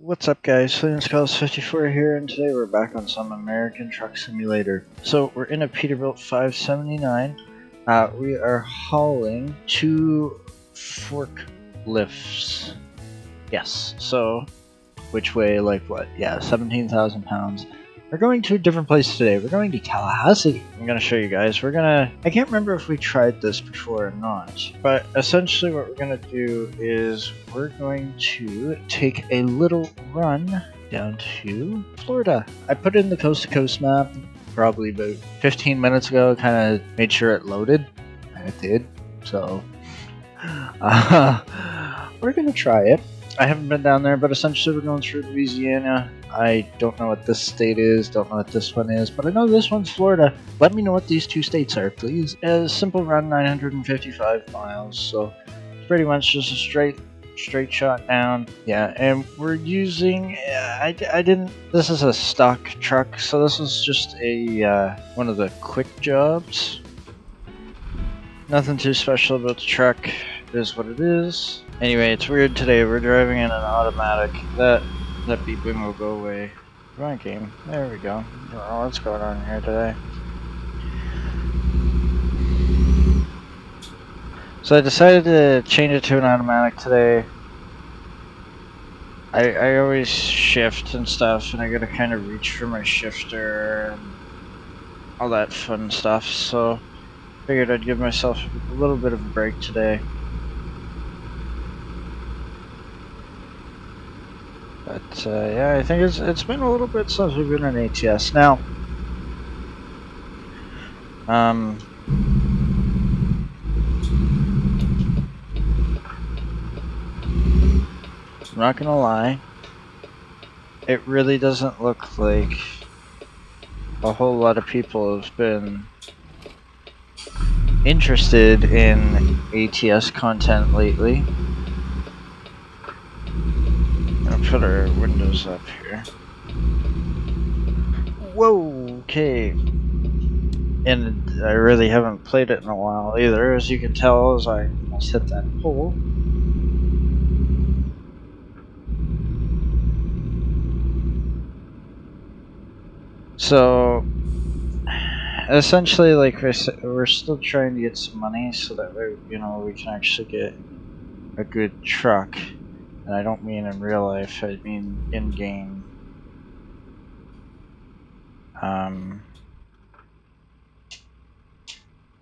What's up guys, FlameSkulls54 here, and today we're back on some American Truck Simulator. So we're in a Peterbilt 579. We are hauling 2 forklifts. Yes, so which weigh like what? Yeah, 17,000 pounds. We're going to a different place today. We're going to Tallahassee. I'm going to show you guys. I can't remember if we tried this before or not, but essentially what we're going to do is we're going to take a little run down to Florida. I put in the coast to coast map probably about 15 minutes ago, kind of made sure it loaded, and it did, so we're going to try it. I haven't been down there, but essentially we're going through Louisiana. I don't know what this state is, don't know what this one is, but I know this one's Florida. Let me know what these two states are, please. A simple run, 955 miles, so pretty much just a straight shot down. Yeah, and we're using, this is a stock truck, so this is just a, one of the quick jobs. Nothing too special about the truck, it is what it is. Anyway, it's weird today, we're driving in an automatic. That beeping will go away. Come on, game. There we go. I don't know what's going on here today. So I decided to change it to an automatic today. I always shift and stuff, and I gotta kind of reach for my shifter and all that fun stuff, so figured I'd give myself a little bit of a break today. But yeah, I think it's been a little bit since we've been in ATS. Now, I'm not gonna lie, it really doesn't look like a whole lot of people have been interested in ATS content lately. I'm gonna put our windows up here. Whoa, okay. And I really haven't played it in a while either, as you can tell as I almost hit that pole. So, essentially, like I said, we're still trying to get some money so that way, you know, we can actually get a good truck. And I don't mean in real life, I mean in game.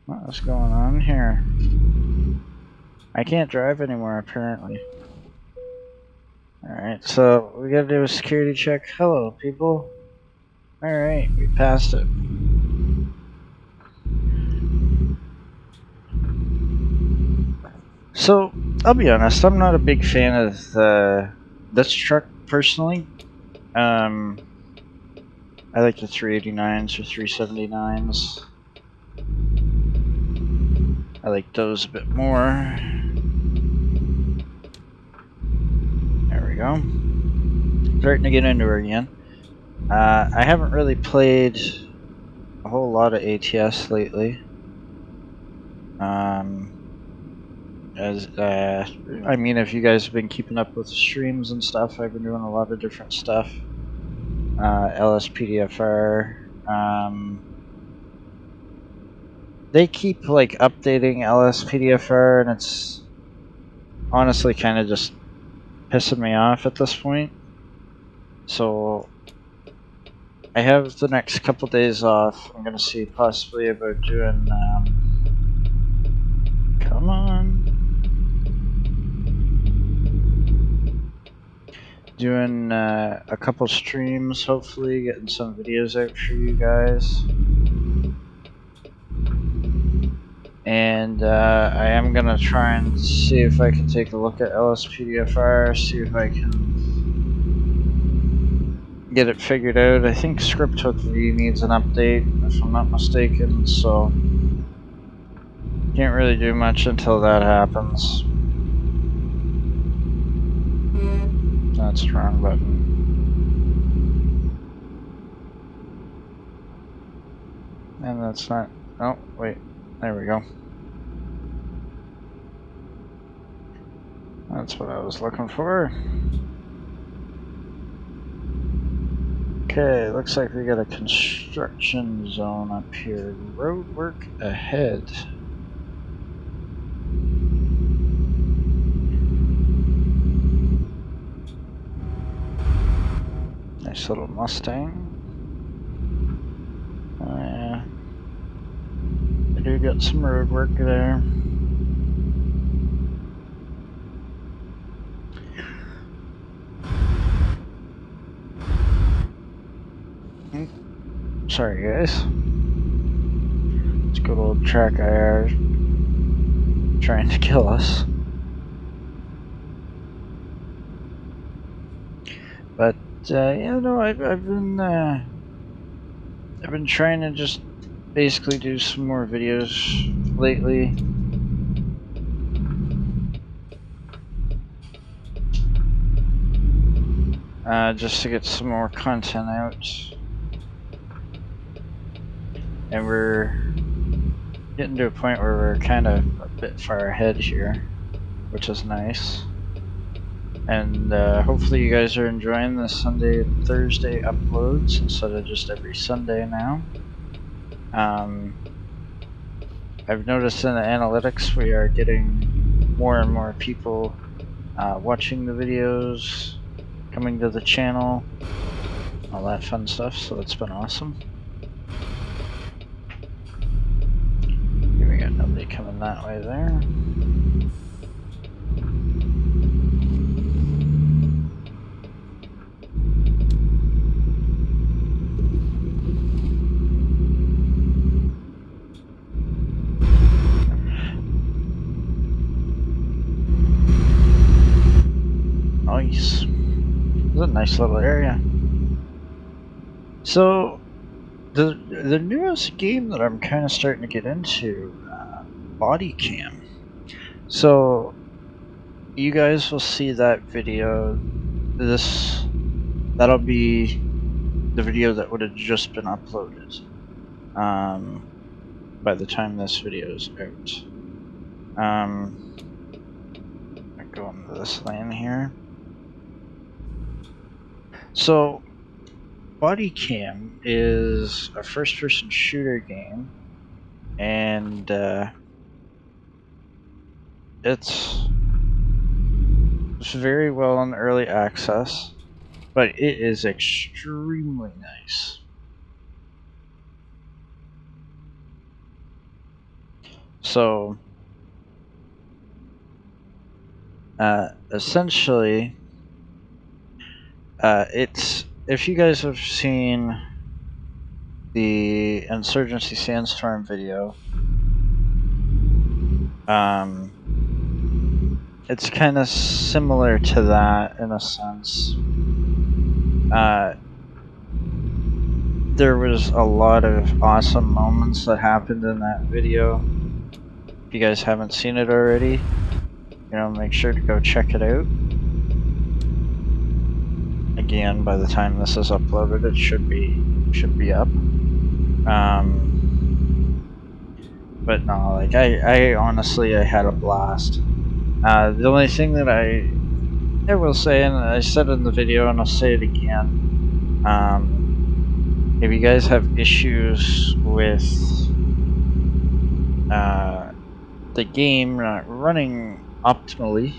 What's going on here? I can't drive anymore, apparently. Alright, so we gotta do a security check. Hello, people. Alright, we passed it. So, I'll be honest, I'm not a big fan of this truck, personally. I like the 389s or 379s. I like those a bit more. There we go. Starting to get into her again. I haven't really played a whole lot of ATS lately. I mean, if you guys have been keeping up with the streams and stuff, I've been doing a lot of different stuff. LSPDFR. They keep like updating LSPDFR, and it's honestly kind of just pissing me off at this point. So I have the next couple days off. I'm gonna see possibly about doing come on. Doing a couple streams, hopefully getting some videos out for you guys. And I am gonna try and see if I can take a look at LSPDFR, see if I can get it figured out. I think Script Hook V needs an update, if I'm not mistaken, so can't really do much until that happens. That's the wrong button. And that's not, oh wait, there we go. That's what I was looking for. Okay, looks like we got a construction zone up here. Road work ahead. Nice little Mustang. Oh yeah. I do got some road work there. Sorry guys. It's good old track IR trying to kill us. But yeah, no, I've been trying to just basically do some more videos lately. Just to get some more content out. And we're getting to a point where we're kind of a bit far ahead here, which is nice. And hopefully you guys are enjoying the Sunday and Thursday uploads instead of just every Sunday now. I've noticed in the analytics we are getting more and more people watching the videos, coming to the channel, all that fun stuff, so it's been awesome. Here we got nobody coming that way there. Nice. It's a nice little area. So, the newest game that I'm kind of starting to get into, body cam. So, you guys will see that video. That'll be the video that would have just been uploaded by the time this video is out. I go into this lane here. So, Body Cam is a first-person shooter game, and it's very well in early access, but it is extremely nice. So, essentially, it's, if you guys have seen the Insurgency Sandstorm video, it's kind of similar to that in a sense. There was a lot of awesome moments that happened in that video. If you guys haven't seen it already, make sure to go check it out. Again, by the time this is uploaded, it should be up. But no, like I honestly, I had a blast. The only thing that I will say, and I said in the video, and I'll say it again, if you guys have issues with the game not running optimally,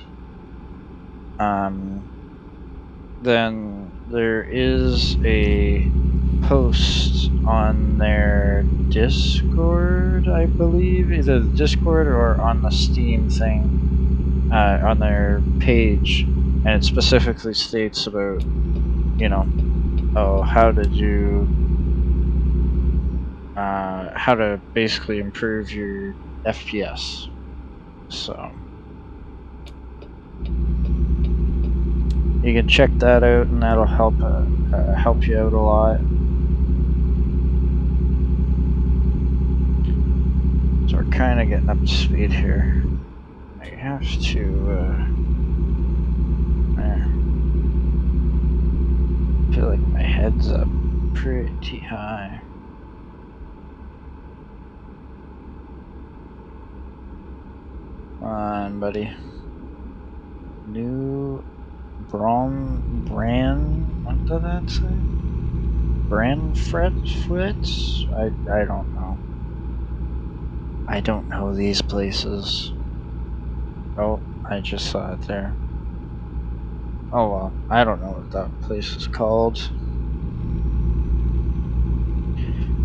then there is a post on their Discord, I believe, either the Discord or on the Steam thing, on their page, and it specifically states about, how to basically improve your FPS. So you can check that out, and that'll help you out a lot. So we're kind of getting up to speed here. I have to. I feel like my head's up pretty high. Come on, buddy. New brand. What did that say? Brandfredfoot? I don't know. I don't know these places. Oh, I just saw it there. Oh well, I don't know what that place is called.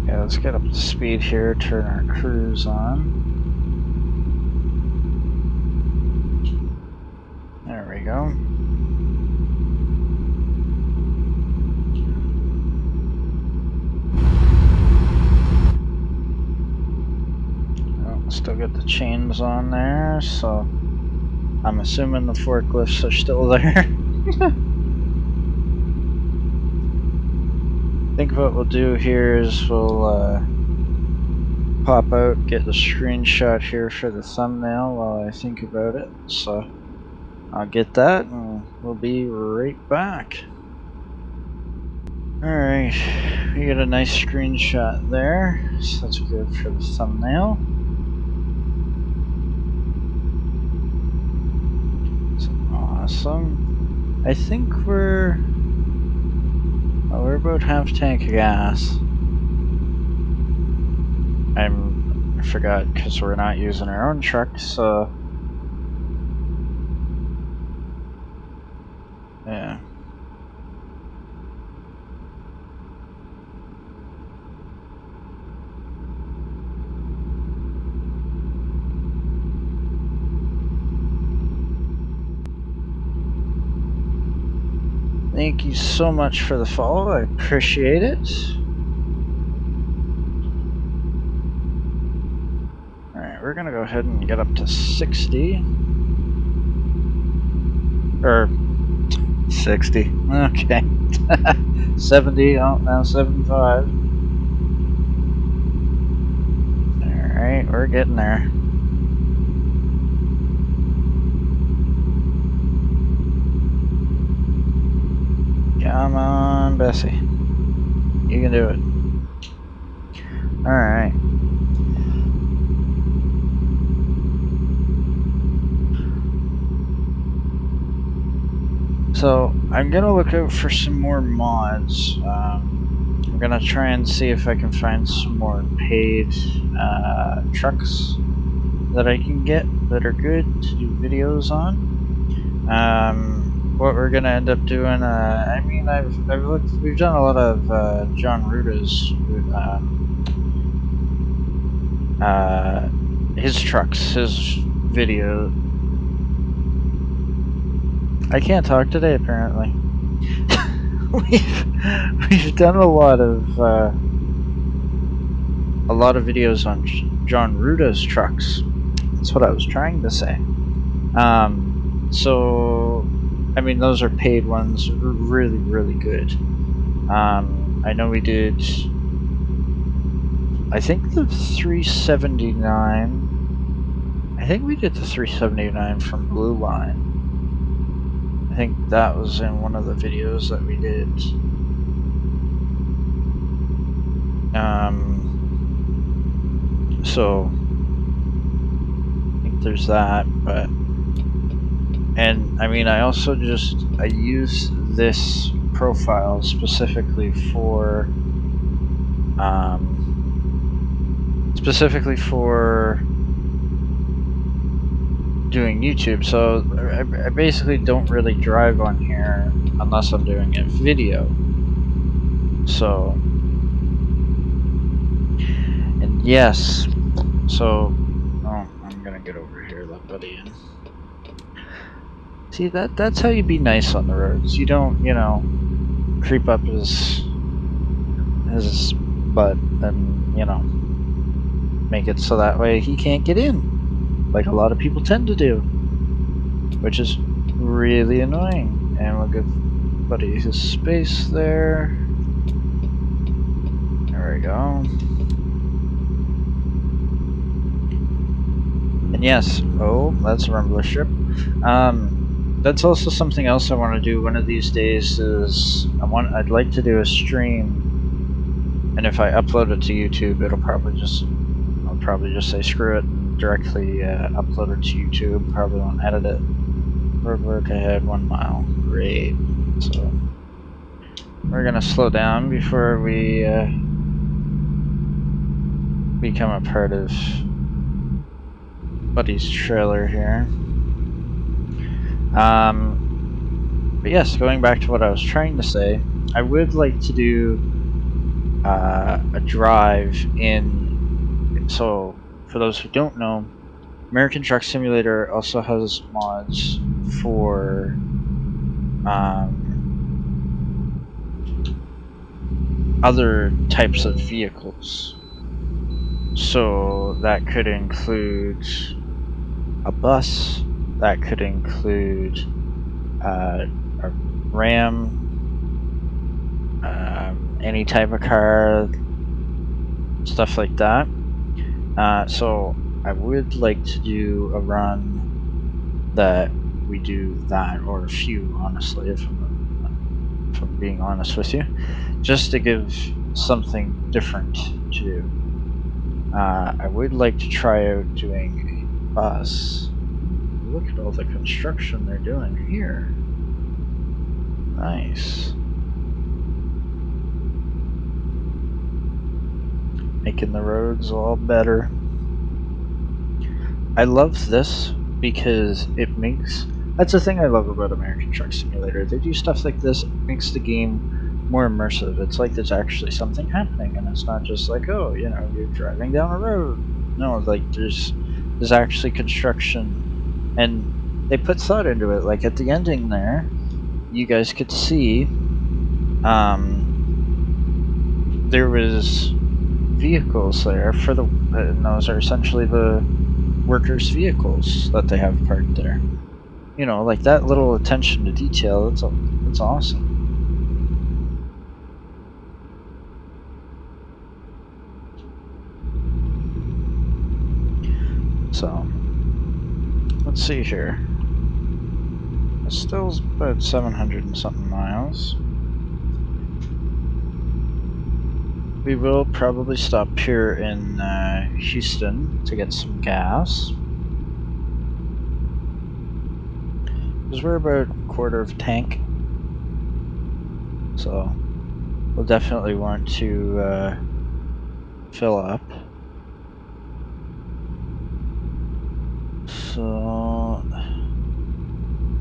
Yeah, let's get up to speed here, turn our cruise on. There we go. Oh, still got the chains on there, so I'm assuming the forklifts are still there. I think what we'll do here is we'll pop out, get the screenshot here for the thumbnail while I think about it. So I'll get that and we'll be right back. Alright, we got a nice screenshot there, so that's good for the thumbnail. That's awesome. I think we're about half tank of gas. I forgot because we're not using our own truck, so yeah. Thank you so much for the follow, I appreciate it. Alright, we're gonna go ahead and get up to 60. Or 60. Okay. 70. Oh, now 75. Alright, we're getting there. Come on, Bessie. You can do it. Alright. So, I'm gonna look out for some more mods. I'm gonna try and see if I can find some more paid trucks that I can get that are good to do videos on. What we're gonna end up doing, I mean, I've looked, we've done a lot of John Ruta's, his trucks, his video. I can't talk today, apparently. we've done a lot of videos on John Ruta's trucks. That's what I was trying to say. So, I mean, those are paid ones, really, really good. I know we did, I think the 379, I think we did the 379 from Blue Line. I think that was in one of the videos that we did. So I think there's that, but, and I mean, I also I use this profile specifically for doing YouTube. So I basically don't really drive on here unless I'm doing a video. So, and yes, so, oh, I'm gonna get over here, let buddy in. See, that's how you be nice on the roads. You don't, you know, creep up his butt and, you know, make it so that way he can't get in, like a lot of people tend to do, which is really annoying. And we'll give buddy his space there. There we go. And yes, oh, that's a rumbler strip. That's also something else I want to do one of these days. Is I'd like to do a stream, and if I upload it to YouTube, I'll probably just say screw it and directly upload it to YouTube. Probably won't edit it. Road work ahead 1 mile. Great. So we're gonna slow down before we become a part of Buddy's trailer here. But yes, going back to what I was trying to say, I would like to do a drive in. So, for those who don't know, American Truck Simulator also has mods for other types of vehicles. So that could include a bus, that could include a Ram, any type of car, stuff like that. So I would like to do a run that we do that, or a few, honestly, if I'm being honest with you, just to give something different to do. I would like to try out doing a bus. Look at all the construction they're doing here. Nice. Making the roads all better. I love this because it makes... That's the thing I love about American Truck Simulator. They do stuff like this, it makes the game more immersive. It's like there's actually something happening, and it's not just like, oh, you know, you're driving down a road. No, like there's actually construction, and they put thought into it. Like at the ending there, you guys could see there was vehicles there for the, and those are essentially the workers' vehicles that they have parked there. You know, like that little attention to detail, it's awesome. So, let's see here. It still's about 700 and something miles. We will probably stop here in Houston to get some gas. Because we're about a quarter of a tank. So, we'll definitely want to fill up. So,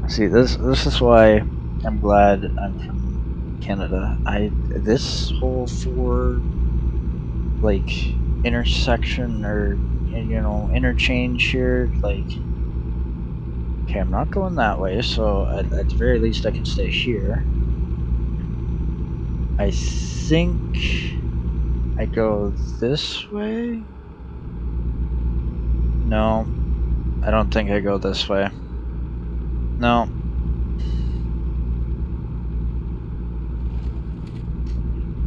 see, this is why I'm glad I'm from Canada. This whole like intersection, or you know, interchange here, like, okay, I'm not going that way, so at the very least I can stay here. I think I go this way. No, I don't think I go this way. No.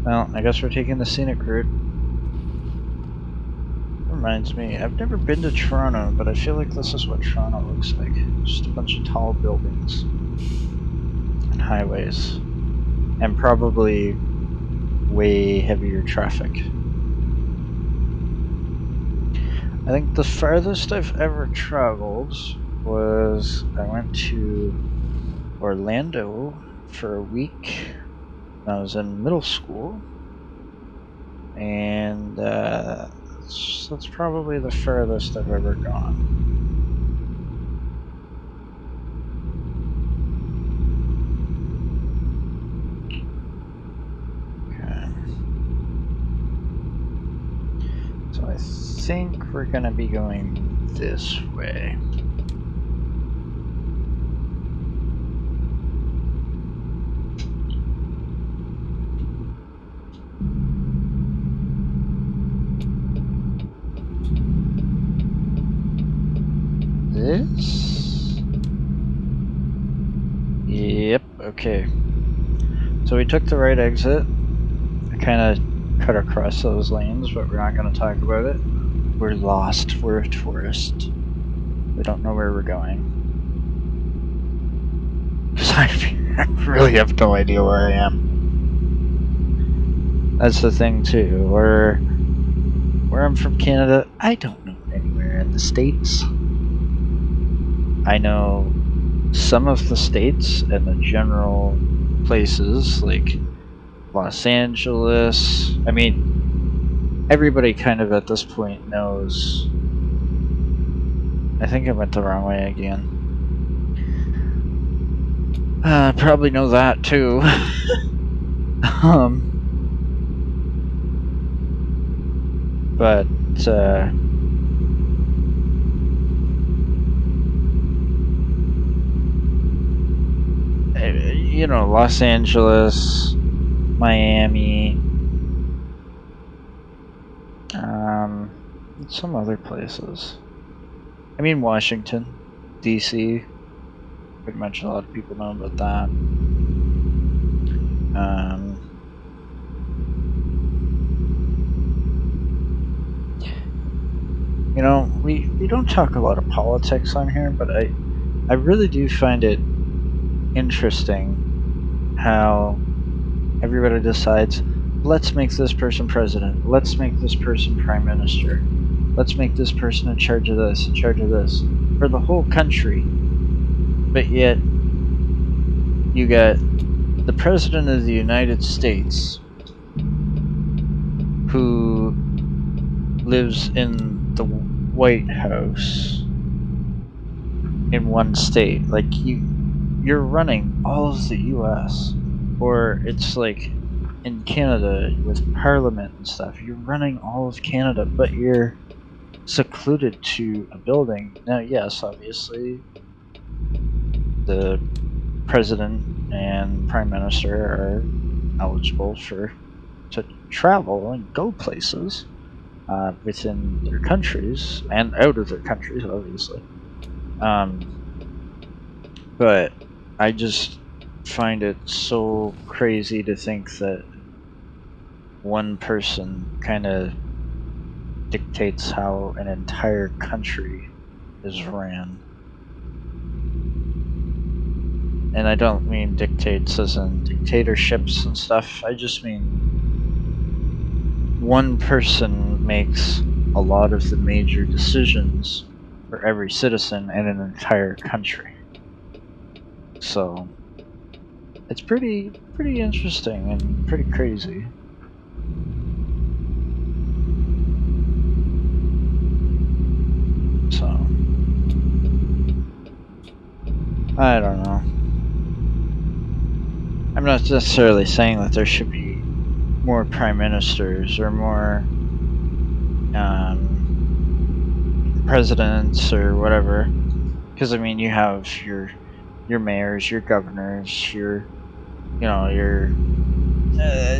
Well, I guess we're taking the scenic route. Reminds me, I've never been to Toronto, but I feel like this is what Toronto looks like. Just a bunch of tall buildings and highways, and probably way heavier traffic. I think the farthest I've ever traveled was I went to Orlando for a week when I was in middle school, and that's probably the furthest I've ever gone. So I think we're gonna be going this way. This? Yep, okay. So we took the right exit. I kind of cut across those lanes, but we're not going to talk about it. We're lost. We're a tourist. We don't know where we're going. Because I really have no idea where I am. That's the thing, too. Where I'm from Canada, I don't know anywhere in the States. I know some of the states and the general places, like Los Angeles. I mean, everybody kind of at this point knows. I think I went the wrong way again. Probably know that too. But you know, Los Angeles, Miami, some other places. I mean, Washington, D.C. Pretty much a lot of people know about that. You know, we don't talk a lot of politics on here, but I really do find it interesting how everybody decides, let's make this person president, let's make this person prime minister, let's make this person in charge of this, in charge of this, for the whole country. But yet, you got the President of the United States who lives in the White House in one state. Like, you're running all of the US. Or it's like in Canada with Parliament and stuff, you're running all of Canada, but you're secluded to a building. Now, yes, obviously, the President and Prime Minister are eligible to travel and go places within their countries and out of their countries, obviously. But I just find it so crazy to think that one person kind of dictates how an entire country is ran. And I don't mean dictates as in dictatorships and stuff. I just mean one person makes a lot of the major decisions for every citizen in an entire country. So it's pretty interesting and pretty crazy. So I don't know. I'm not necessarily saying that there should be more prime ministers or more presidents or whatever, because I mean you have your mayors, your governors, your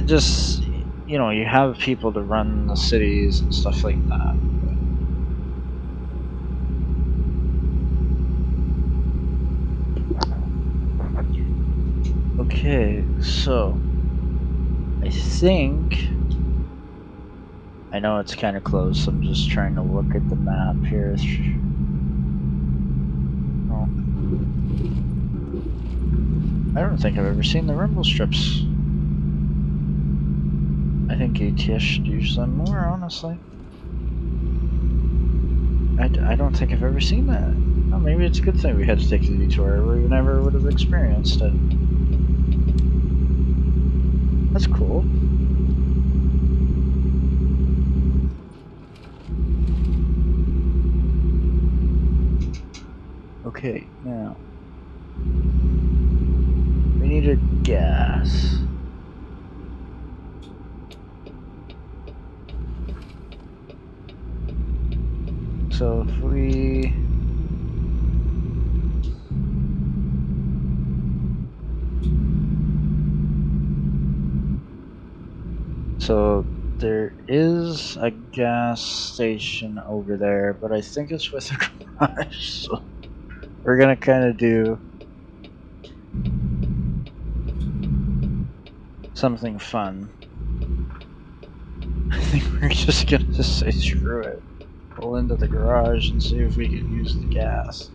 just you have people to run the cities and stuff like that. Okay, so I think I know it's kind of close. I'm just trying to look at the map here. Oh. I don't think I've ever seen the rumble strips. I think ATS should use them more, honestly. I don't think I've ever seen that. Oh, maybe it's a good thing we had to take the detour, or we never would have experienced it. That's cool. Okay, now we needed gas. So if we there is a gas station over there, but I think it's with a garage, so we're gonna kind of do something fun. I think we're just gonna say screw it. Pull into the garage and see if we can use the gas.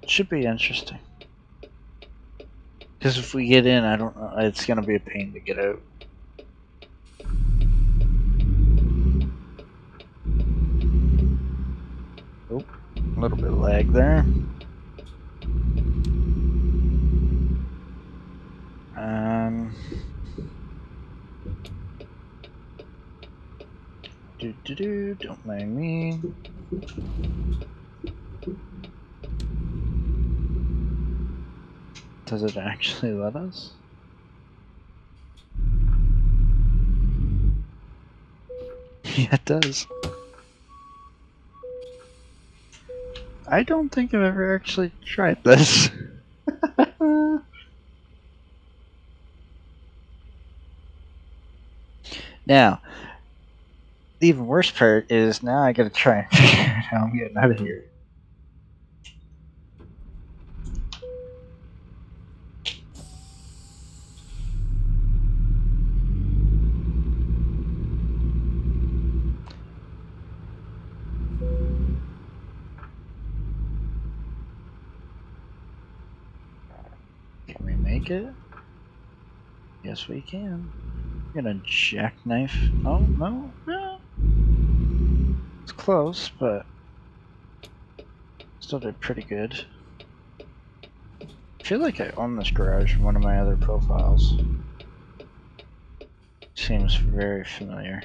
Should be interesting. Because if we get in, I don't know, it's gonna be a pain to get out. Oh, a little bit of lag there. Don't mind me. Does it actually let us? Yeah, it does. I don't think I've ever actually tried this. Now, the even worse part is now I gotta try and figure out how I'm getting out of here. Can we make it? Yes, we can. I'm gonna jackknife. Oh, no. Yeah. It's close, but still did pretty good. I feel like I own this garage in one of my other profiles. Seems very familiar.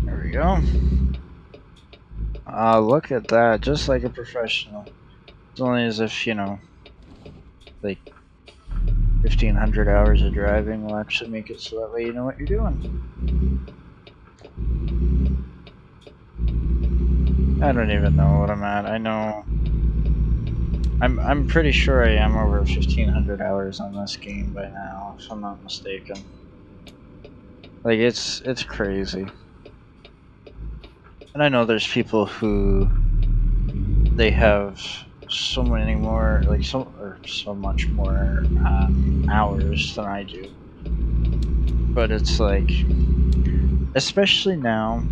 There we go. Look at that, just like a professional. It's only as if, you know, like 1,500 hours of driving will actually make it so that way you know what you're doing. I don't even know what I'm at. I know I'm pretty sure I am over 1,500 hours on this game by now, if I'm not mistaken. Like it's crazy. And I know there's people who they have so many more, like so much more hours than I do. But it's like, especially now,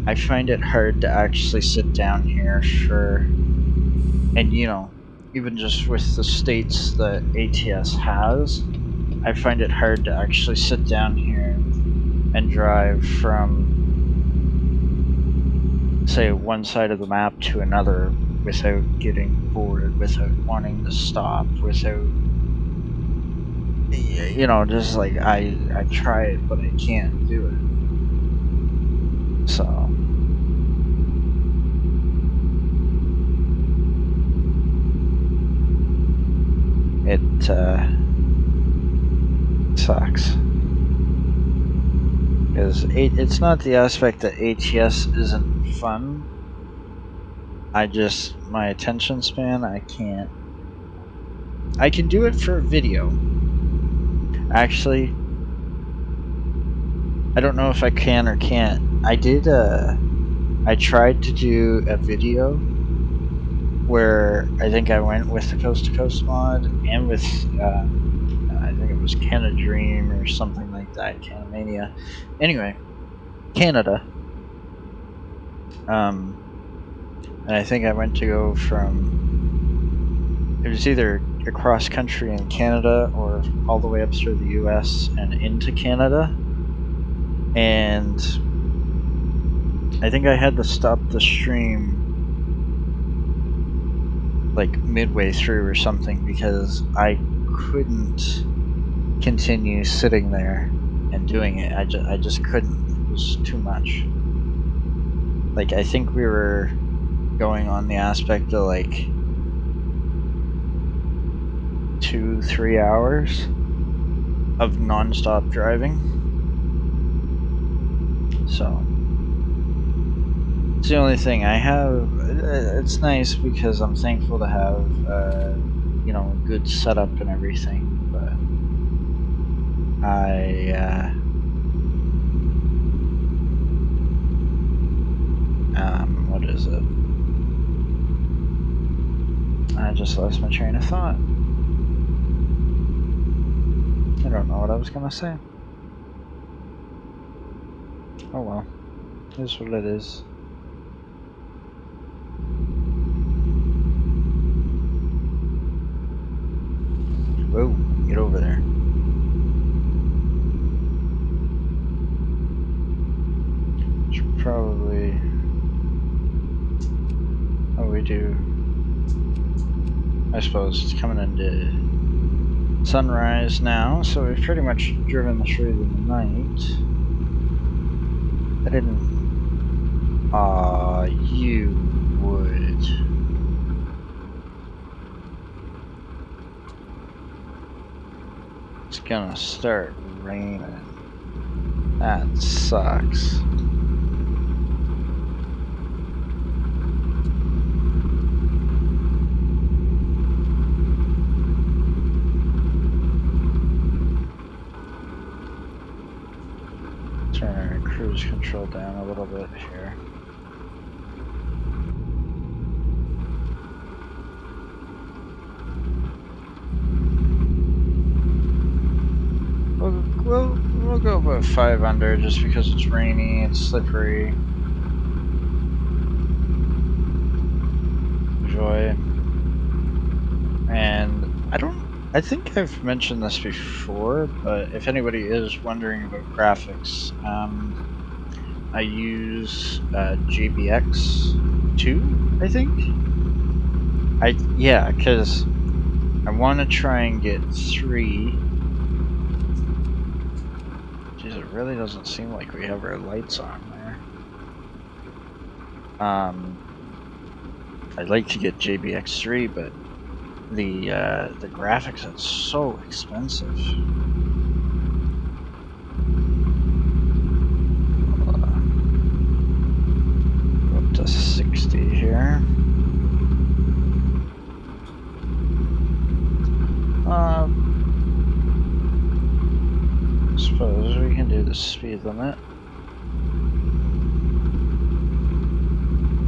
I find it hard to actually sit down here for, and you know, even just with the states that ATS has, I find it hard to actually sit down here and drive from, say, one side of the map to another without getting bored, without wanting to stop, without, you know, just like I try it but I can't do it. So it sucks. Because it's not the aspect that ATS isn't fun. My attention span, I can't. I can do it for video. Actually, I don't know if I can or can't. I tried to do a video where I think I went with the Coast to Coast mod and with, I think it was Canada Dream or something like that, Canamania. Anyway, Canada. And I think I went to go from, it was either across country in Canada or all the way up through the US and into Canada. And I think I had to stop the stream like midway through or something because I couldn't continue sitting there and doing it. I just couldn't. It was too much. Like, I think we were going on the aspect of like 2-3 hours of non-stop driving. So it's the only thing I have. It's nice because I'm thankful to have you know, a good setup and everything, but what is it? I just lost my train of thought. I don't know what I was gonna say. Oh well. It is what it is. Whoa, get over there. Should probably... Oh, we do. I suppose it's coming into sunrise now, so we've pretty much driven through the night. I didn't... Aw, you would. It's gonna start raining. That sucks. Turn our cruise control down a little bit here. We'll go about 5 under just because it's rainy, it's slippery. Enjoy. And I think I've mentioned this before, but if anybody is wondering about graphics, I use JBX 2, I think? Yeah, because I want to try and get 3. Jeez, it really doesn't seem like we have our lights on there. I'd like to get JBX 3, but the graphics, it's so expensive. Go up to 60 here. Suppose we can do the speed limit.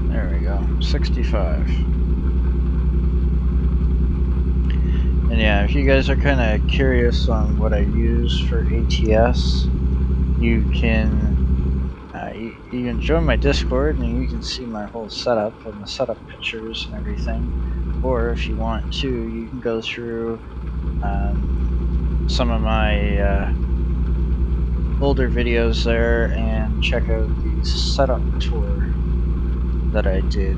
There we go, 65. And yeah, if you guys are kind of curious on what I use for ATS, you can join my Discord and you can see my whole setup and the setup pictures and everything. Or if you want to, you can go through some of my older videos there and check out the setup tour that I did.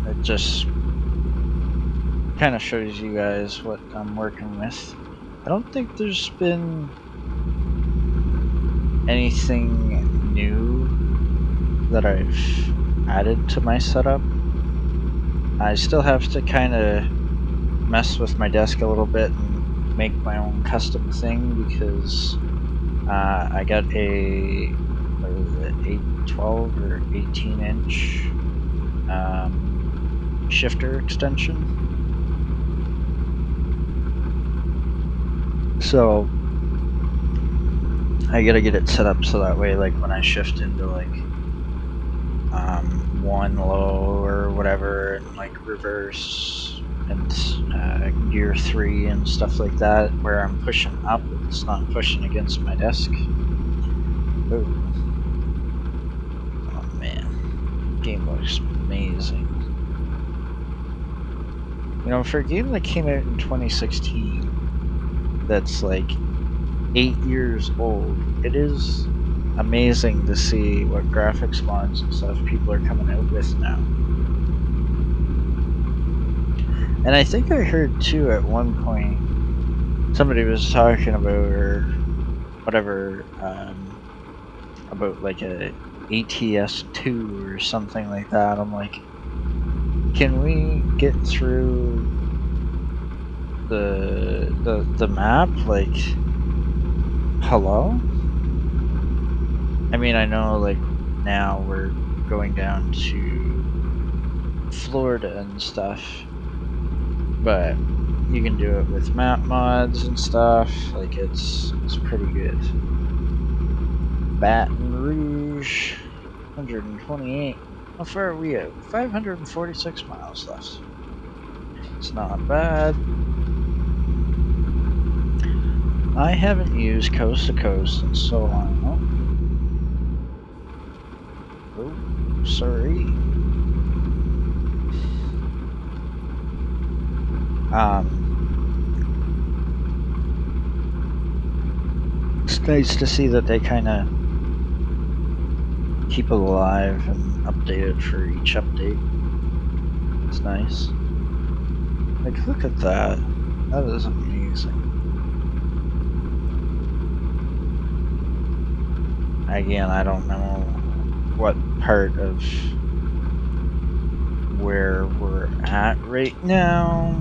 It just kind of shows you guys what I'm working with. I don't think there's been anything new that I've added to my setup. I still have to kind of mess with my desk a little bit and make my own custom thing because I got a, what is it, 12 or 18 inch shifter extension. So I gotta get it set up so that way, like when I shift into like 1 low or whatever, and like reverse and gear 3 and stuff like that, where I'm pushing up, it's not pushing against my desk. Ooh. Oh man, game looks amazing. You know, for a game that came out in 2016, that's like 8 years old, it is amazing to see what graphics mods and stuff people are coming out with now. And I think I heard too at one point somebody was talking about, or whatever, about like a ATS2 or something like that. I'm like, can we get through the map? Like, hello? I mean, I know like now we're going down to Florida and stuff, but you can do it with map mods and stuff. Like it's pretty good. Baton Rouge, 128. How far are we at? 546 miles left. It's not bad. I haven't used Coast to Coast in so long. Oh, sorry. nice to see that they kind of keep it alive and update it for each update. It's nice. Like, look at that. That is amazing. Again, I don't know what part of where we're at right now.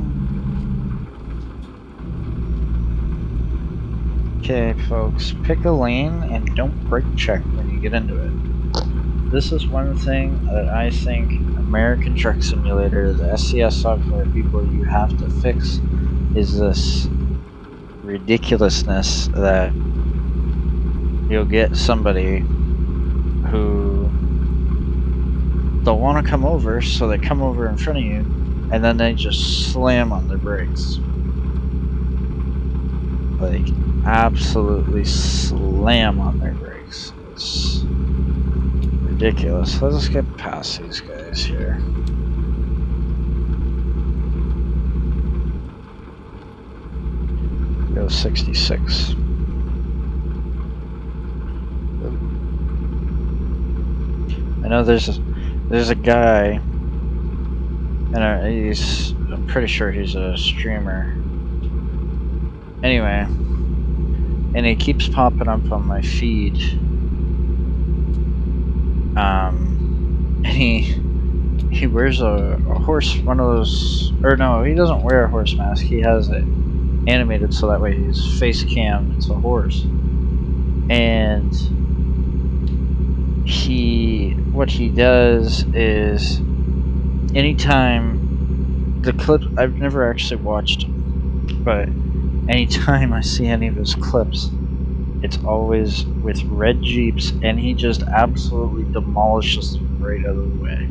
Okay, folks, pick a lane and don't brake check when you get into it. This is one thing that I think American Truck Simulator, the SCS software people, you have to fix, is this ridiculousness that you'll get somebody who they'll want to come over, so they come over in front of you, and then they just slam on their brakes. Like, absolutely slam on their brakes. It's ridiculous. Let's get past these guys here. Go 66. I know there's a guy, and I'm pretty sure he's a streamer. Anyway, and he keeps popping up on my feed. And he wears a horse, one of those, or no, he doesn't wear a horse mask. He has it animated so that way his face cam, it's a horse. And what he does is, anytime the clip, I've never actually watched him, but anytime I see any of his clips, it's always with red Jeeps, and he just absolutely demolishes them right out of the way.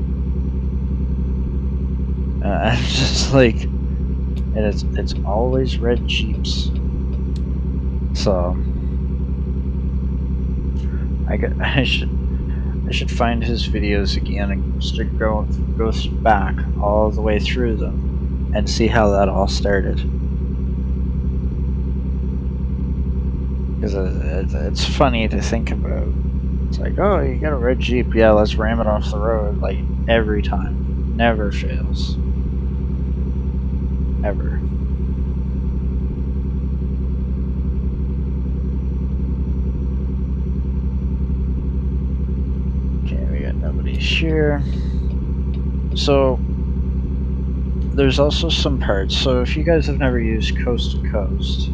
I'm just like, and it's always red Jeeps. So I should find his videos again and just go back all the way through them and see how that all started. Because it's funny to think about. It's like, oh, you got a red Jeep, yeah, let's ram it off the road, like, every time. Never fails. Ever. Okay, we got nobody here. So, there's also some parts. So, if you guys have never used Coast to Coast,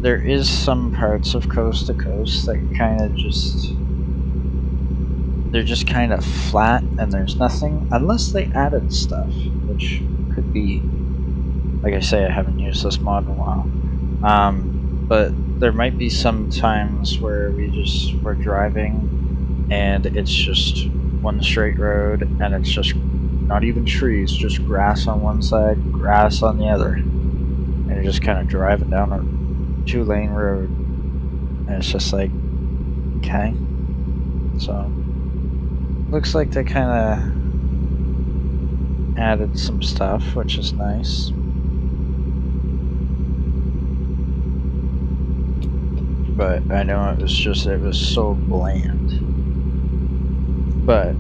there is some parts of Coast to Coast that kind of just, they're just kind of flat and there's nothing, unless they added stuff, which could be, like I say, I haven't used this mod in a while. But there might be some times where we're driving and it's just one straight road and it's just not even trees, just grass on one side, grass on the other. And you're just kind of driving down a 2-lane road. And it's just like, okay. So, looks like they kind of added some stuff, which is nice. But I know it was so bland. But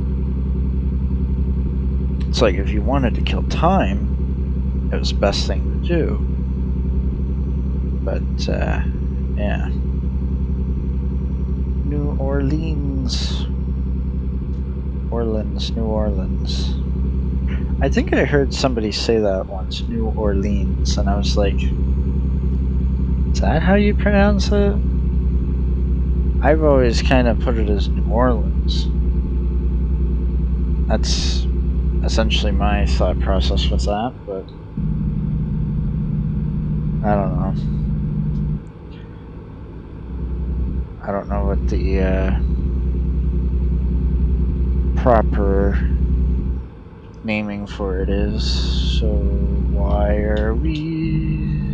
it's like, if you wanted to kill time, it was the best thing to do. But, yeah. New Orleans. New Orleans. I think I heard somebody say that once, New Orleans, and I was like, is that how you pronounce it? I've always kind of put it as New Orleans. That's essentially my thought process with that, but I don't know. I don't know what the proper naming for it is, so why are we...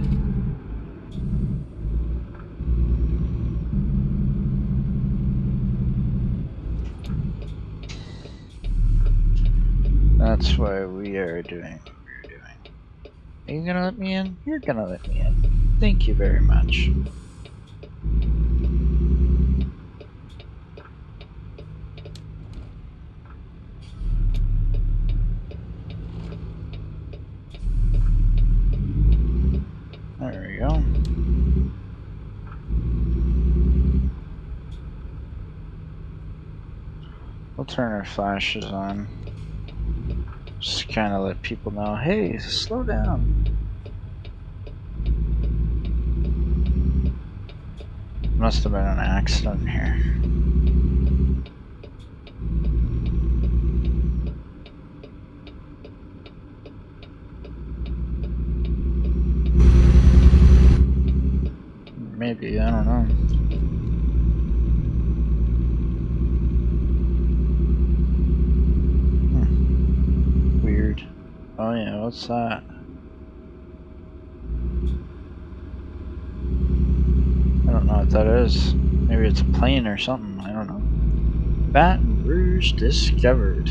That's why we are doing what we're doing. Are you gonna let me in? You're gonna let me in. Thank you very much. There we go. We'll turn our flashes on. Just kind of let people know, hey, slow down. Must have been an accident here. Maybe, I don't know. Weird. Oh yeah, what's that? I don't know what that is. Maybe it's a plane or something, I don't know. Baton Rouge discovered.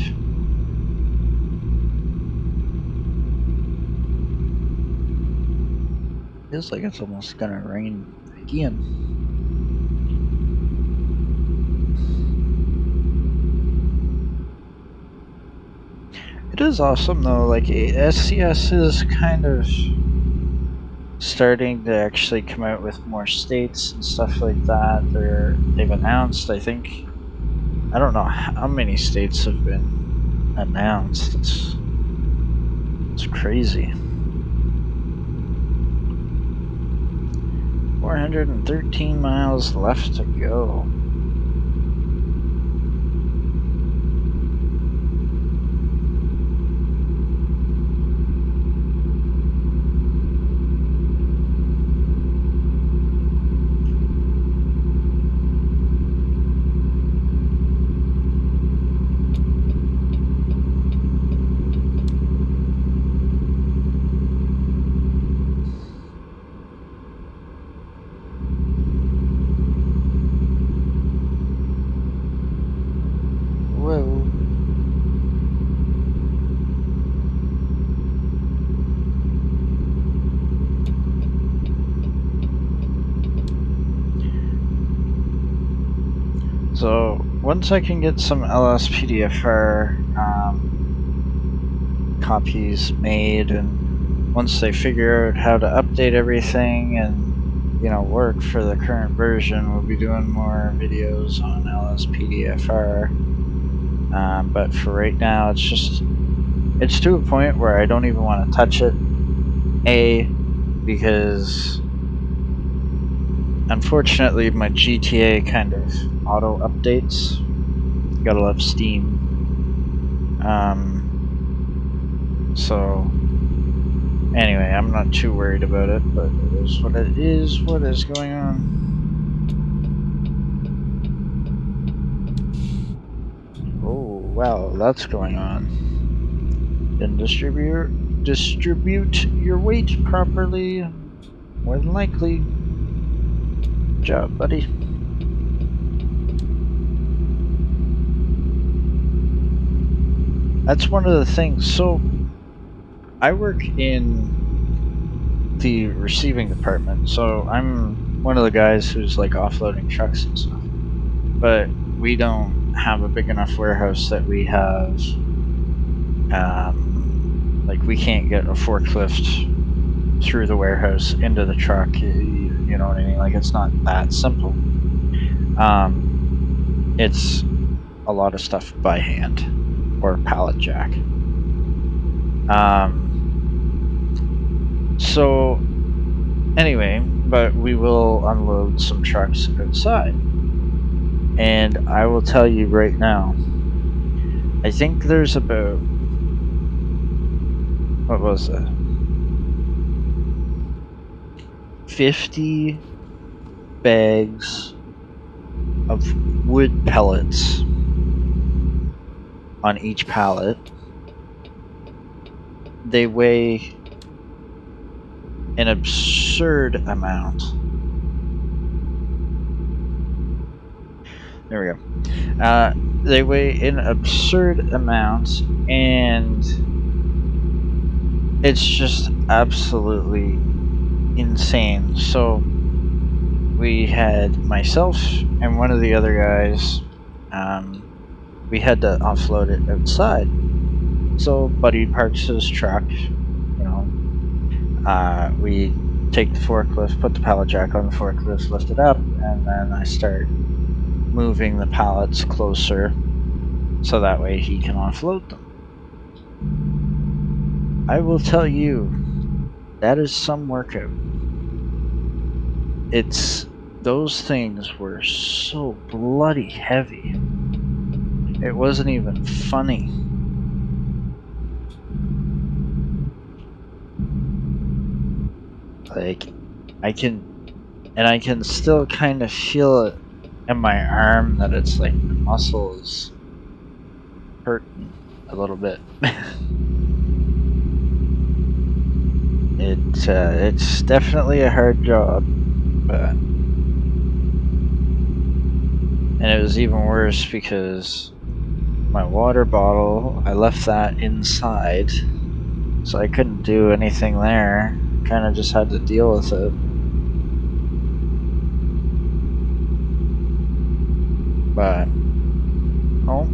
Feels like it's almost gonna rain again. It is awesome though, like SCS is kind of starting to actually come out with more states and stuff like that. They've announced, I think, I don't know how many states have been announced. It's crazy. 413 miles left to go. So once I can get some LSPDFR copies made, and once they figure out how to update everything and, you know, work for the current version, we'll be doing more videos on LSPDFR. But for right now, it's to a point where I don't even want to touch it. Because unfortunately my GTA kind of auto updates. Gotta love Steam. So anyway, I'm not too worried about it, but it is what it is. What is going on? Oh wow, that's going on. Didn't distribute your weight properly. More than likely. Good job, buddy. That's one of the things. So I work in the receiving department, so I'm one of the guys who's like offloading trucks and stuff. But we don't have a big enough warehouse that we have, like we can't get a forklift through the warehouse into the truck, you know what I mean? Like it's not that simple. It's a lot of stuff by hand or pallet jack. So anyway, but we will unload some trucks outside. And I will tell you right now, I think there's about, what was it? 50 bags of wood pellets on each pallet. They weigh an absurd amount. There we go. They weigh an absurd amount, and it's just absolutely insane. So we had myself and one of the other guys. We had to offload it outside. So Buddy parks his truck. You know, we take the forklift, put the pallet jack on the forklift, lift it up, and then I start moving the pallets closer so that way he can offload them. I will tell you, that is some workout. Those things were so bloody heavy. It wasn't even funny. Like, I can still kind of feel it in my arm that it's like the muscle is hurting a little bit. It's definitely a hard job, but and it was even worse because my water bottle, I left that inside, so I couldn't do anything there. Kind of just had to deal with it. But oh,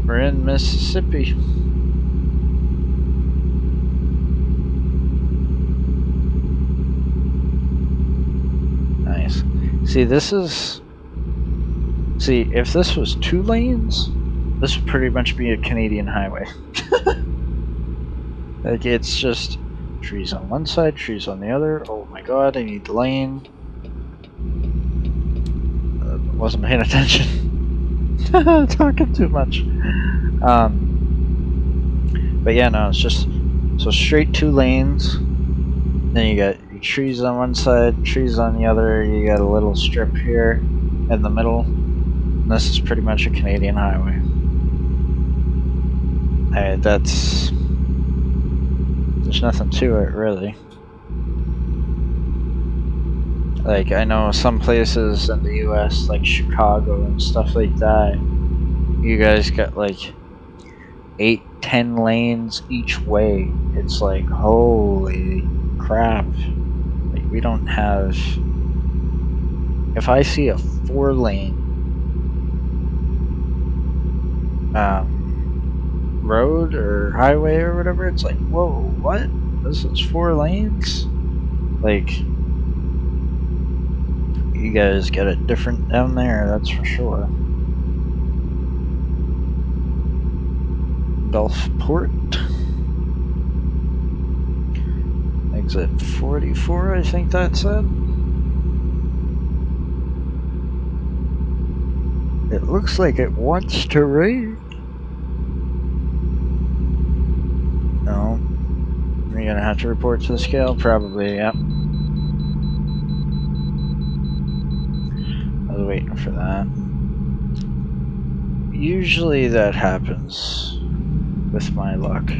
we're in Mississippi. Nice. See, if this was 2 lanes, this would pretty much be a Canadian highway. Like, it's just trees on one side, trees on the other. Oh my god, I need the lane. Wasn't paying attention. Talking too much. But yeah, no, it's just so straight 2 lanes. Then you got your trees on one side, trees on the other. You got a little strip here in the middle. And this is pretty much a Canadian highway. There's nothing to it, really. Like, I know some places in the US, like Chicago and stuff like that, you guys got like 8-10 lanes each way. It's like, holy crap. Like, we don't have... If I see a 4-lane road or highway or whatever, it's like, whoa, what? This is 4 lanes? Like, you guys get it different down there, that's for sure. Gulfport. Exit 44, I think that said. It looks like it wants to rain. No. Are you gonna have to report to the scale? Probably, yep. I was waiting for that. Usually that happens with my luck.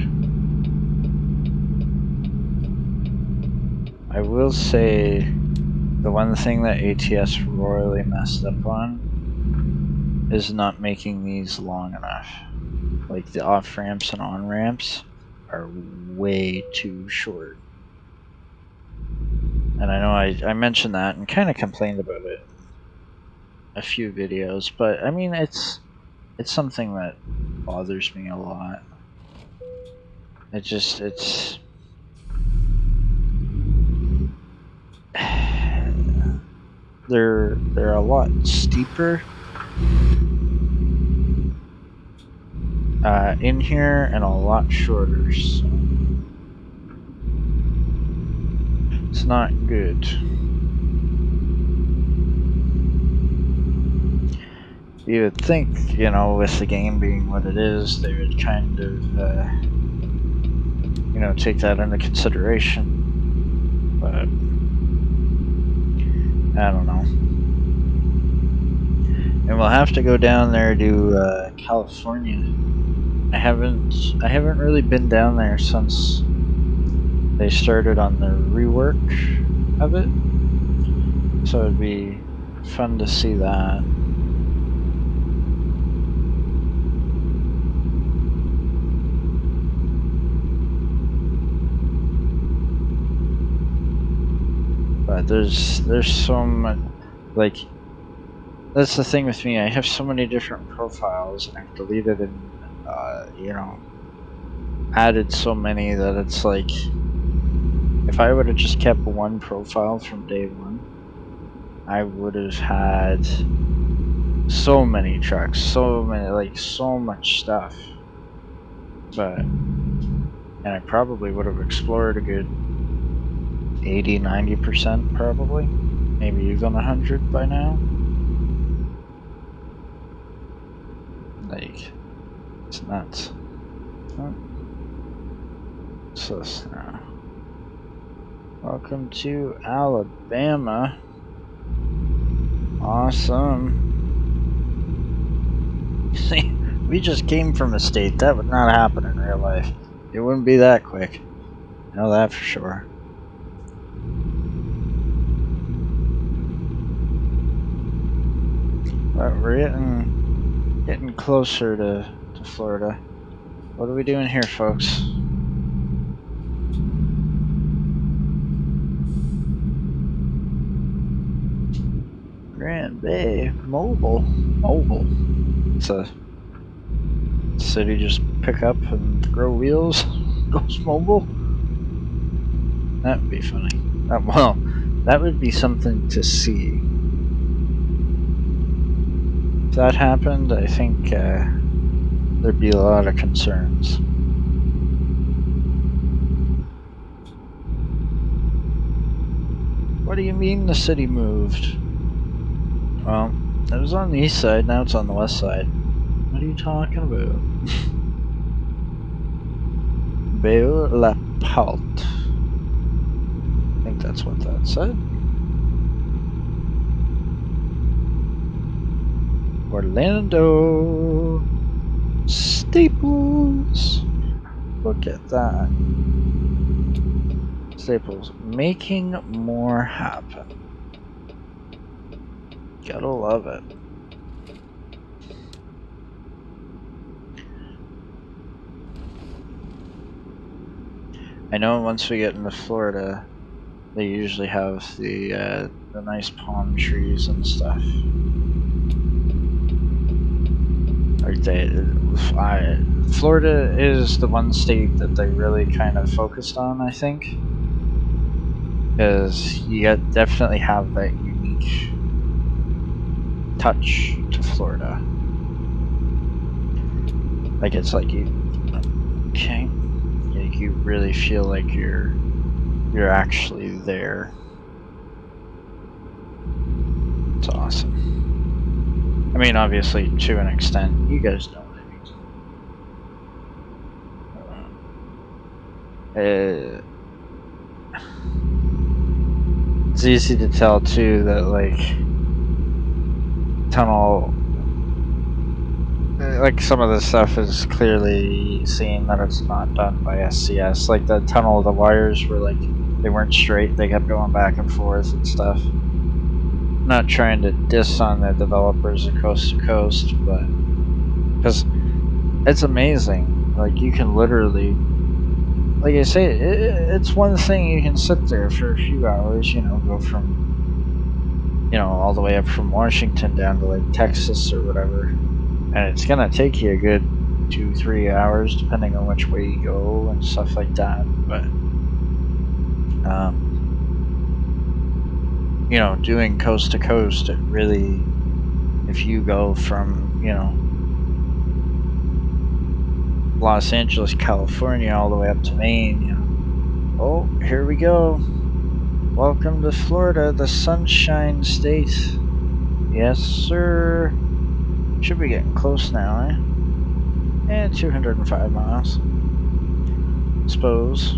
I will say the one thing that ATS royally messed up on is not making these long enough. Like, the off-ramps and on-ramps are way too short. And I know I mentioned that and kind of complained about it in a few videos, but I mean, it's something that bothers me a lot. It's they're a lot steeper in here and a lot shorter, so it's not good. You would think, you know, with the game being what it is, they would kind of, you know, take that into consideration, but I don't know. And we'll have to go down there to California. I haven't really been down there since they started on the rework of it, so it'd be fun to see that. But there's so much, like, that's the thing with me. I have so many different profiles, and I've deleted and you know, added so many that it's like, if I would have just kept one profile from day one, I would have had so many trucks, so many, like, so much stuff. But, and I probably would have explored a good 80-90% probably, maybe even 100 by now. Like, it's nuts. What's this now? Welcome to Alabama. Awesome. See, we just came from a state that would not happen in real life. It wouldn't be that quick. I know that for sure. But we're getting closer to Florida. What are we doing here, folks? Grand Bay Mobile. It's a city just pick up and throw wheels. Goes mobile. That would be funny. Well, that would be something to see. If that happened, I think there'd be a lot of concerns. What do you mean the city moved? Well, it was on the east side, now it's on the west side. What are you talking about? Belle La Porte. I think that's what that said. Orlando Staples. Look at that. Staples making more happen. Gotta love it. I know once we get into Florida, they usually have the nice palm trees and stuff. Florida is the one state that they really kind of focused on, I think, because you definitely have that unique touch to Florida. Like, it's like okay, like you really feel like you're actually there. It's awesome. I mean, obviously, to an extent, you guys know what I mean. It's easy to tell, too, that, like, tunnel, like, some of the stuff is clearly seen that it's not done by SCS. Like, the tunnel, the wires were, like, they weren't straight, they kept going back and forth and stuff. I'm not trying to diss on the developers of Coast to Coast, but because it's amazing. Like, you can literally, like I say, it's one thing you can sit there for a few hours, you know, go from, you know, all the way up from Washington down to like Texas or whatever, and it's gonna take you a good 2-3 hours depending on which way you go and stuff like that. But you know, doing coast to coast, it really, if you go from, you know, Los Angeles, California, all the way up to Maine, you know, oh, here we go. Welcome to Florida, the Sunshine State. Yes, sir. Should be getting close now, eh? And 205 miles. Suppose.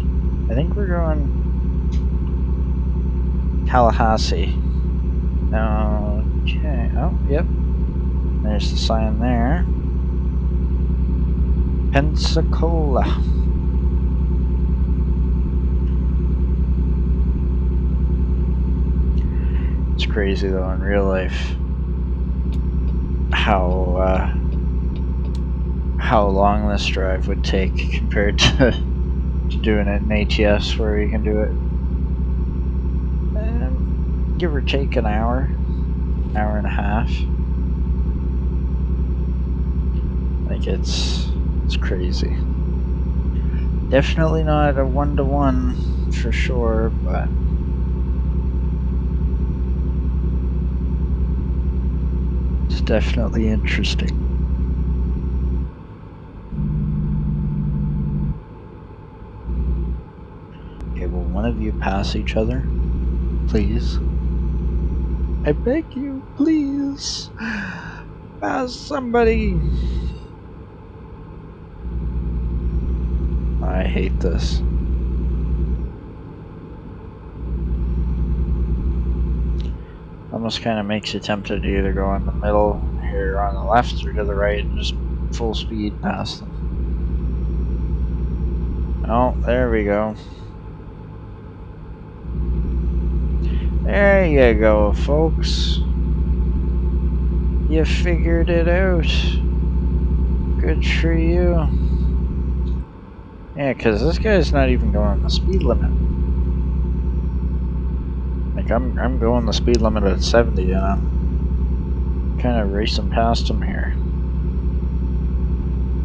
I think we're going Tallahassee. Okay. Oh, yep. There's the sign there. Pensacola. It's crazy though in real life how long this drive would take compared to doing it in ATS where you can do it give or take an hour and a half. Like it's crazy. Definitely not a 1-to-1 for sure, but it's definitely interesting. Okay, will one of you pass each other? Please. I beg you, please. Pass somebody. I hate this. Almost kind of makes you tempted to either go in the middle here on the left or to the right and just full speed past them. Oh, there we go. There you go, folks. You figured it out. Good for you. Yeah, because this guy's not even going the speed limit. Like, I'm going the speed limit at 70, and I'm kind of racing past him here.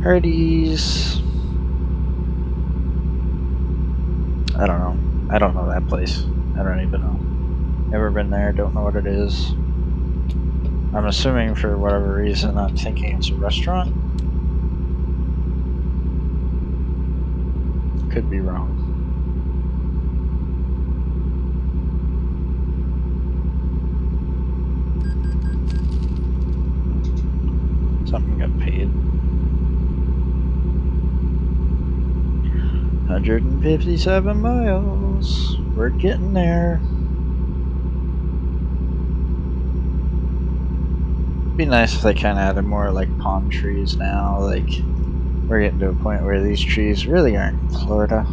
Hardee's. I don't know. I don't know that place. I don't even know. Never been there, don't know what it is. I'm assuming for whatever reason I'm thinking it's a restaurant. Could be wrong. Something got paid. 157 miles. We're getting there. It'd be nice if they kind of added more like palm trees now. Like, we're getting to a point where these trees really aren't in Florida.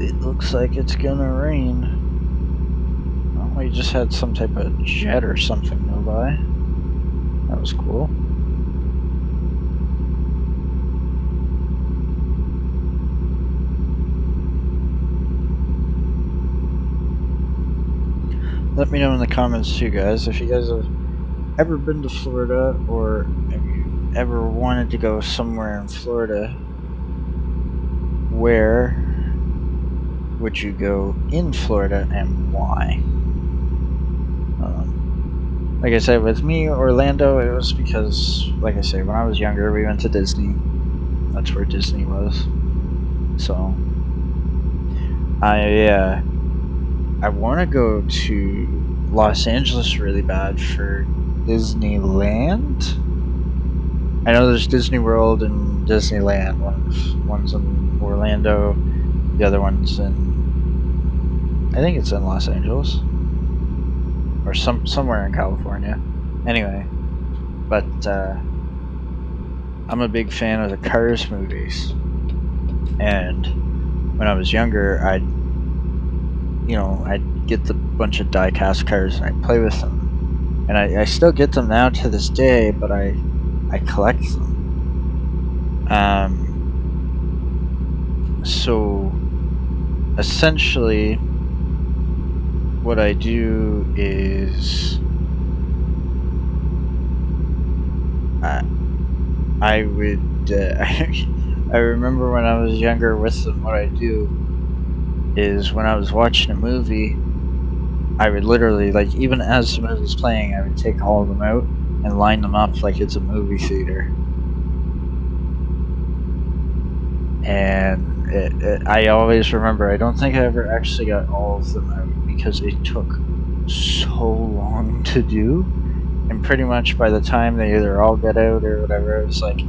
It looks like it's gonna rain. Well, we just had some type of jet or something go by. That was cool. Let me know in the comments too, guys, if you guys have ever been to Florida or have you ever wanted to go somewhere in Florida. Where would you go in Florida and why? Like I said, with me, Orlando, it was because, like I say, when I was younger, we went to Disney. That's where Disney was. So, I want to go to Los Angeles really bad for Disneyland. I know there's Disney World and Disneyland. One's in Orlando, the other one's in, I think it's in Los Angeles. Or somewhere in California. Anyway, but I'm a big fan of the Cars movies. And when I was younger, I'd get the bunch of die-cast cars and I'd play with them. And I still get them now to this day, but I collect them. So essentially what I do is I would I remember when I was younger with them, what I do is when I was watching a movie, I would literally, like, even as the movie's playing, I would take all of them out and line them up like it's a movie theater. And I always remember, I don't think I ever actually got all of them out because it took so long to do. And pretty much by the time they either all get out or whatever, it was like,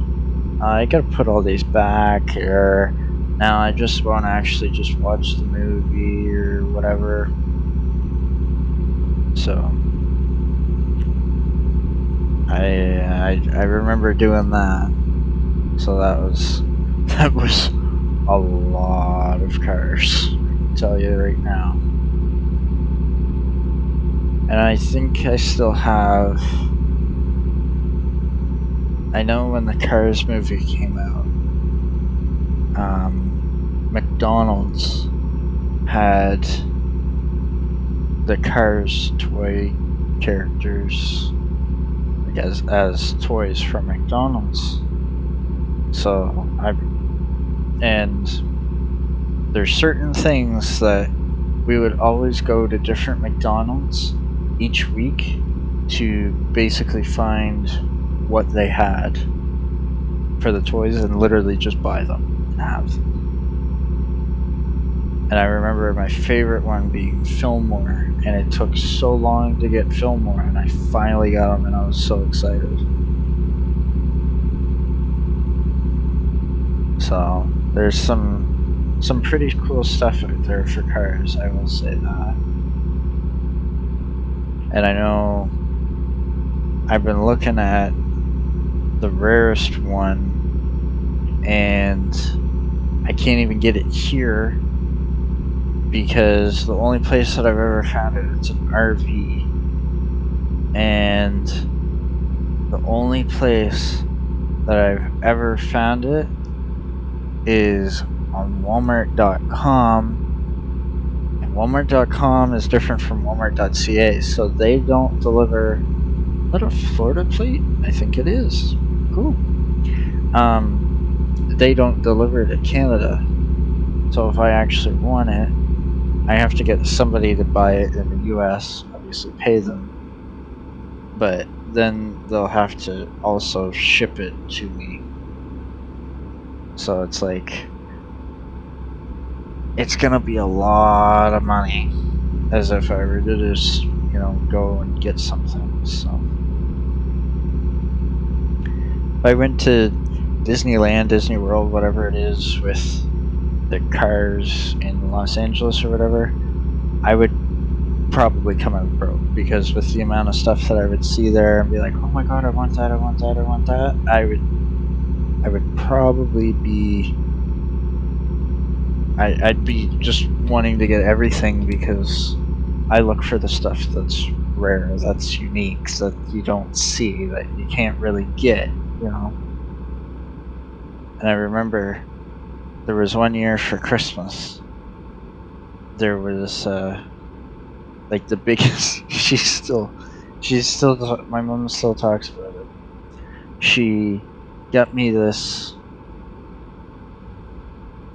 I gotta put all these back, or now I just want to actually just watch the movie or whatever. So I remember doing that. So that was a lot of cars, I can tell you right now. And I think I still have. I know when the Cars movie came out, McDonald's had the Cars toy characters like as toys from McDonald's. So and there's certain things that we would always go to different McDonald's each week to basically find what they had for the toys and literally just buy them and have them. And I remember my favorite one being Fillmore, and it took so long to get Fillmore, and I finally got them, and I was so excited. So there's some pretty cool stuff out there for cars, I will say that. And I know I've been looking at the rarest one, and I can't even get it here because the only place that I've ever found it, it's an RV, and the only place that I've ever found it is on Walmart.com. And Walmart.com is different from Walmart.ca, so they don't deliver. Is that a Florida plate? I think it is. Cool. They don't deliver to Canada, so if I actually want it, I have to get somebody to buy it in the US, obviously pay them, but then they'll have to also ship it to me. So it's like, it's gonna be a lot of money, as if I were to just, go and get something. So if I went to Disneyland, Disney World, whatever it is, with the cars in Los Angeles or whatever, I would probably come out broke, because with the amount of stuff that I would see there and be like, oh my god, I want that, I want that, I want that, I would probably be, I'd be just wanting to get everything, because I look for the stuff that's rare, that's unique, that you don't see, that you can't really get, And I remember there was one year for Christmas, there was like the biggest. My mom still talks about it. She got me this.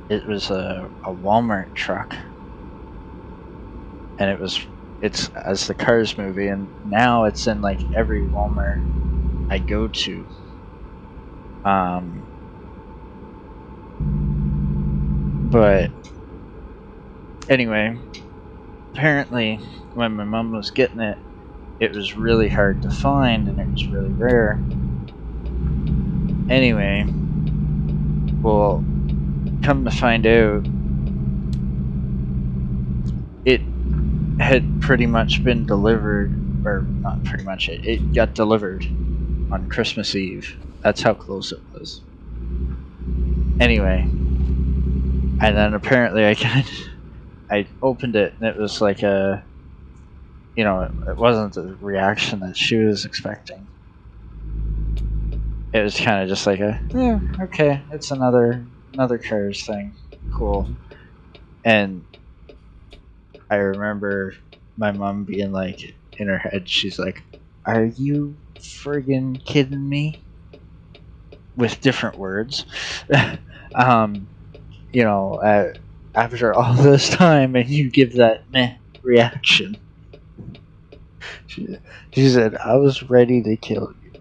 It was a Walmart truck, and it's as the Cars movie, and now it's in like every Walmart I go to. But anyway, apparently when my mom was getting it, it was really hard to find and it was really rare. Anyway, well, come to find out, it had pretty much been delivered, or not pretty much, it got delivered on Christmas Eve. That's how close it was. Anyway, and then apparently I opened it and it was like it wasn't the reaction that she was expecting. It was kind of just like okay, it's another Cars thing, cool. And I remember my mom being like, in her head, she's like, "Are you friggin' kidding me?" With different words. um, after all this time, and you give that meh reaction. She said, "I was ready to kill you."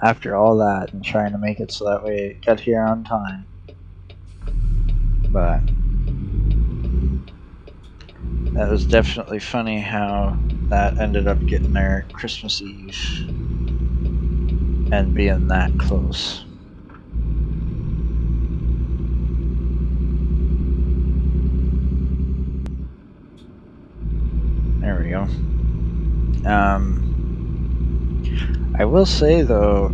after all that and trying to make it so that way it got here on time. But that was definitely funny how that ended up getting there Christmas Eve and being that close. There we go. I will say though,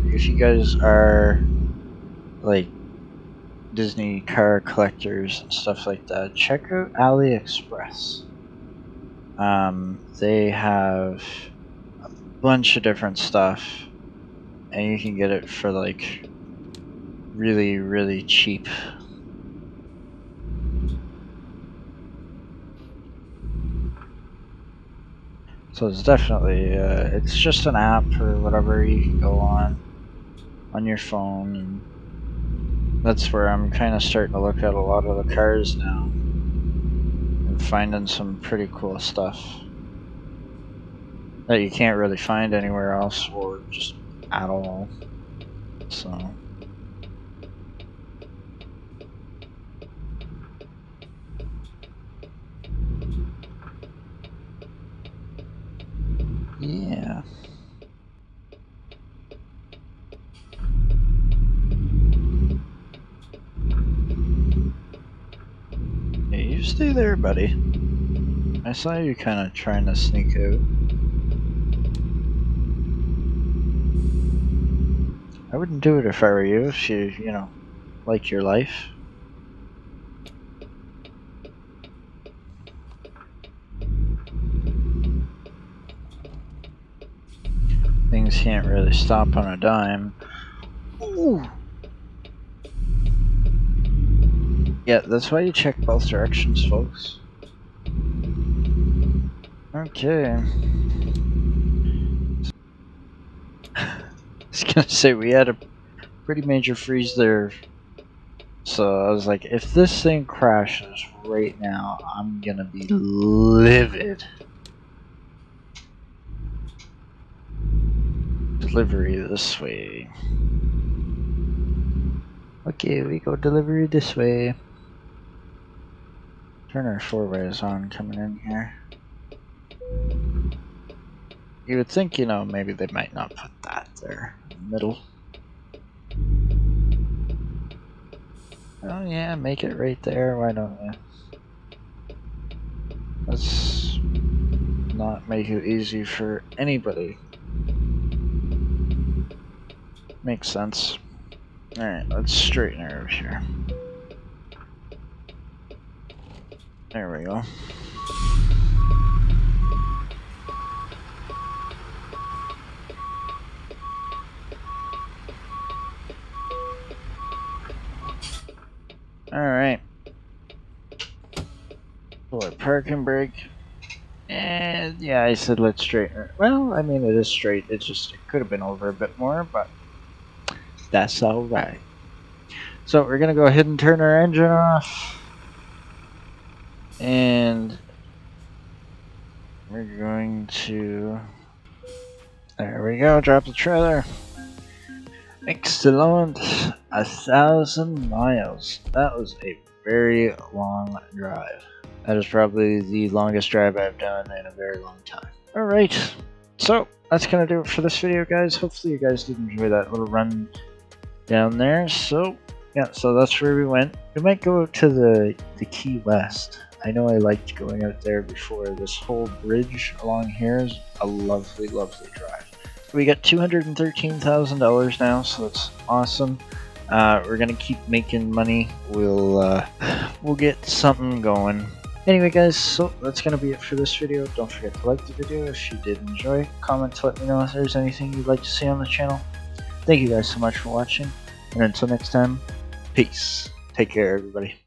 if you guys are like Disney car collectors and stuff like that, check out AliExpress. They have a bunch of different stuff, and you can get it for like really, really cheap. So it's definitely, it's just an app or whatever you can go on your phone, and that's where I'm kind of starting to look at a lot of the cars now and finding some pretty cool stuff that you can't really find anywhere else or just at all. So yeah. Hey, you stay there, buddy. I saw you kind of trying to sneak out. I wouldn't do it if I were you, if you know, liked your life. Things can't really stop on a dime. Ooh. Yeah, that's why you check both directions, folks. Okay. I was gonna say, we had a pretty major freeze there. So I was like, if this thing crashes right now, I'm gonna be livid. Delivery this way. Okay, we go delivery this way. Turn our four-ways on coming in here. You would think, you know, maybe they might not put that there in the middle. Oh yeah, make it right there, why don't you? Let's not make it easy for anybody. Makes sense. Alright, let's straighten her over here. There we go. Alright. Pull our parking brake. And yeah, I said let's straighten her. Well, I mean, it is straight. It's just, it could have been over a bit more, but that's alright. So we're gonna go ahead and turn our engine off. And we're going to, there we go, drop the trailer. Excellent. 1,000 miles. That was a very long drive. That is probably the longest drive I've done in a very long time. Alright, so that's gonna do it for this video, guys. Hopefully you guys did enjoy that little run down there. So yeah, so that's where we went. We might go to the Key West. I know I liked going out there before. This whole bridge along here is a lovely, lovely drive. We got $213,000 now, so that's awesome. We're gonna keep making money. We'll get something going. Anyway, guys, so that's gonna be it for this video. Don't forget to like the video if you did enjoy. Comment to let me know if there's anything you'd like to see on the channel. Thank you guys so much for watching, and until next time, peace. Take care, everybody.